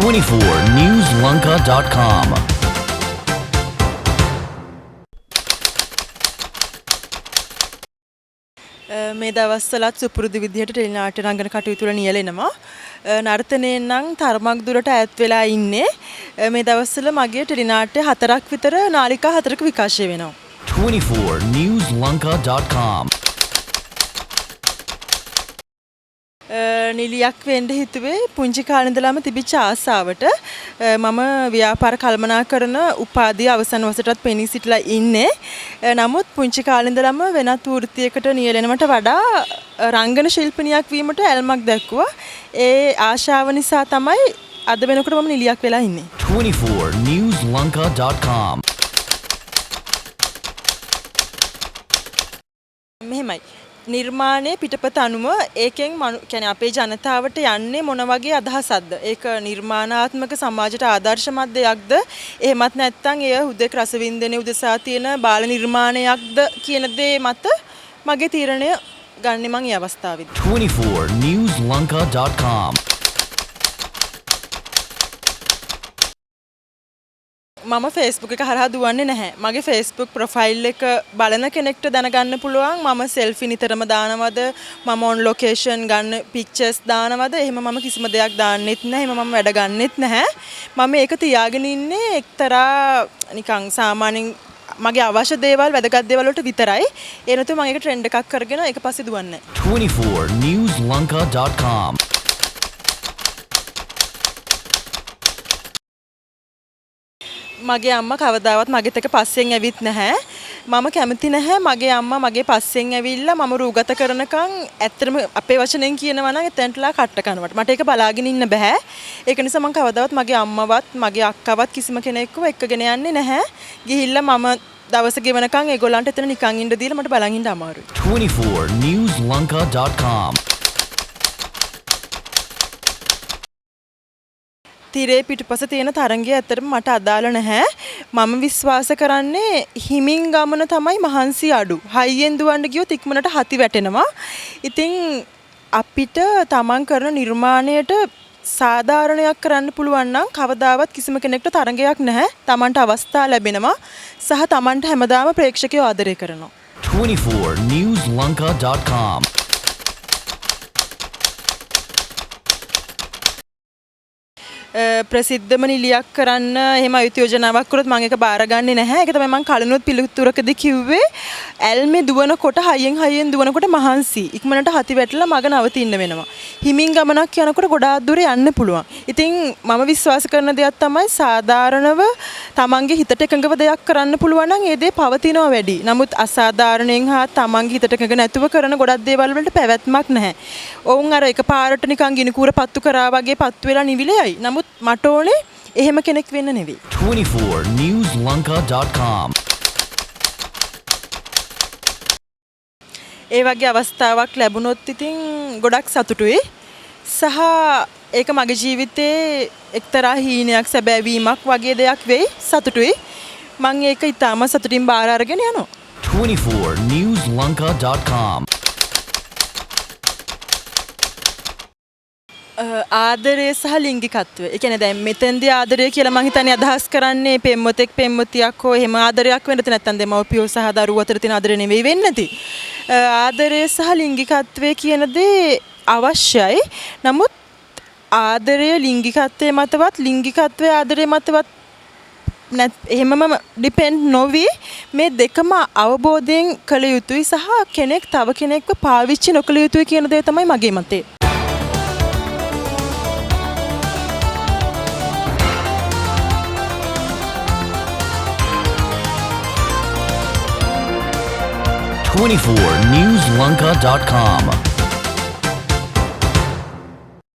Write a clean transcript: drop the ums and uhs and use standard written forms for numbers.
24newslanka.com. මේ දවස්වලත් සුපුරුදු විදිහට ටෙලි නාට්‍ය රංගන කටයුතු වල නියැලෙනවා. නර්තනයෙන් නම් තරමක් දුරට ඈත් වෙලා ඉන්නේ. මේ දවස්වල මගේ ටෙලි නාට්‍ය 4ක් විතර නාලිකා 4ක විකාශය වෙනවා. 24newslanka.com. නිලියක් වෙන්න හිතුවේ පුංචි කාලේ ඉඳලාම තිබිච්ච ආසාවට. මම ව්‍යාපාර කළමනාකරන උපාධිය අවසන් වසරටත් පෙනී සිටලා ඉන්නේ. නමුත් පුංචි කාලේ ඉඳලාම වෙනත් වෘත්තියකට නියැලෙනවට වඩා රංගන ශිල්පිනියක් වීමට ඇල්මක් දැක්වුවා. ඒ ආශාව නිසා තමයි අද වෙනකොට මම නිලියක් වෙලා ඉන්නේ. 24newslanka.com. මෙහෙමයි. නිර්මාණයේ පිටපත අනුව ඒකෙන් කියන්නේ අපේ ජනතාවට යන්නේ මොන වගේ අදහසක්ද? ඒක නිර්මාණාත්මක සමාජයට ආදර්ශමත් දෙයක්ද? එහෙමත් නැත්නම් එය හුදෙක් රසවින්දනයේ උදෙසා තියෙන බාල නිර්මාණයක්ද කියන දේ මත මගේ තීරණය ගන්න මම මේ අවස්ථාවේදී. 24newslanka.com. මම Facebook එක හරහා දුවන්නේ නැහැ. මගේ Facebook ප්‍රොෆයිල් එක බලන කෙනෙක්ට දැනගන්න පුළුවන් මම සෙල්ෆි නිතරම දානවද, මම ඔන් ලොකේෂන් ගන්න පික්චර්ස් දානවද, එහෙම මම කිසිම දෙයක් දාන්නෙත් නැහැ. එහෙම මම වැඩ ගන්නෙත් නැහැ. මම ඒක තියාගෙන ඉන්නේ එක්තරා නිකන් සාමාන්‍යයෙන් මගේ අවශ්‍ය දේවල් වැදගත් දේවල් වලට විතරයි. ඒ නැතුව මම ඒක ට්‍රෙන්ඩ් එකක් කරගෙන ඒක පස්සේ දුවන්නේ නැහැ. 24newslanka.com. මගේ අම්මා කවදාවත් මගෙත් එක පස්සෙන් ඇවිත් නැහැ. මම කැමති නැහැ මගේ අම්මා මගේ පස්සෙන් ඇවිල්ලා මම රූගත කරනකම් ඇත්තටම අපේ වචනෙන් කියනවා නම් එතනටලා කට්ට කනවට. මට ඒක බලාගෙන ඉන්න බෑ. ඒක නිසා මම කවදාවත් මගේ අම්මවත් මගේ අක්කවත් කිසිම කෙනෙක්ව එක්කගෙන යන්නේ නැහැ. ගිහිල්ලා මම දවස ගෙවනකම් ඒගොල්ලන්ට එතන නිකන් ඉන්න දීලා මට බලන් ඉන්න අමාරුයි. 24newslanka.com. තිරේ පිටුපස තියෙන තරංගය ඇත්තටම මට අදාළ නැහැ. මම විශ්වාස කරන්නේ හිමින් ගමන තමයි මහන්සි අඩු. හයියෙන් දුවන්න ගියොත් ඉක්මනට හති වැටෙනවා. ඉතින් අපිට තමන් කරන නිර්මාණයට සාධාරණයක් කරන්න පුළුවන් නම් කවදාවත් කිසිම කෙනෙක්ට තරංගයක් නැහැ. තමන්ට අවස්ථා ලැබෙනවා. සහ තමන්ට හැමදාම ප්‍රේක්ෂකයෝ ආදරය කරනවා. 24newslanka.com. ප්‍රසිද්ධම නිලියක් කරන්න එහෙම අයුතු යෝජනාවක් කරොත් මම ඒක බාරගන්නේ නැහැ. ඒක තමයි මම කලිනුත් පිළිතුරකදී කිව්වේ. ඇල්මේ දුවනකොට හයියෙන් දුවනකොට මහන්සි. ඉක්මනට හති වැටලා මග නවතින්න වෙනවා. හිමින් ගමනක් යනකොට ගොඩාක් දුර යන්න පුළුවන්. ඉතින් මම විශ්වාස කරන දෙයක් තමයි සාධාරණව තමන්ගේ හිතට එකඟව දෙයක් කරන්න පුළුවන් නම් ඒ දේ පවතිනවා වැඩි. නමුත් අසාධාරණයෙන් හා තමන්ගේ හිතට එකඟ නැතුව කරන ගොඩක් දේවල් වලට පැවැත්මක් නැහැ. ඔවුන් අර එකපාරට නිකන් ගිනි කූර පත්තු කරා වගේ පත්තු වෙලා නිවිලෙයි. නමුත් මට ඕනේ එහෙම කෙනෙක් වෙන්න නෙවෙයි. 24newslanka.com. ඒ වගේ අවස්ථාවක් ලැබුණොත් ඉතින් ගොඩක් සතුටුයි. සහ ඒක මගේ ජීවිතේ එක්තරා හීනයක් සැබෑවීමක් වගේ දෙයක් වෙයි. සතුටුයි. මම ඒක ඊටම සතුටින් බාර අරගෙන යනවා. 24newslanka.com. ආදරය සහ ලිංගිකත්වය. ඒ කියන්නේ දැන් මෙතෙන්දී ආදරය කියලා මම හිතන්නේ අදහස් කරන්නේ පෙම්වතෙක් පෙම්වතියක් හෝ එහෙම ආදරයක් වෙන්නත් නැත්නම් දෙමව්පියෝ සහ දරුවෝ අතර තියෙන ආදරය නෙවෙයි වෙන්නේ නැති. ආදරය සහ ලිංගිකත්වය කියන දේ අවශ්‍යයි. නමුත් ආදරය ලිංගිකත්වයේ මතවත් ලිංගිකත්වයේ ආදරයේ මතවත් එහෙමම ඩිපෙන්ඩ් නොවි මේ දෙකම අවබෝධයෙන් කළ යුතුයි සහ කෙනෙක් තව කෙනෙක්ව පාවිච්චි නොකළ යුතුයි කියන දේ තමයි මගේ මතය. 24newslanka.com.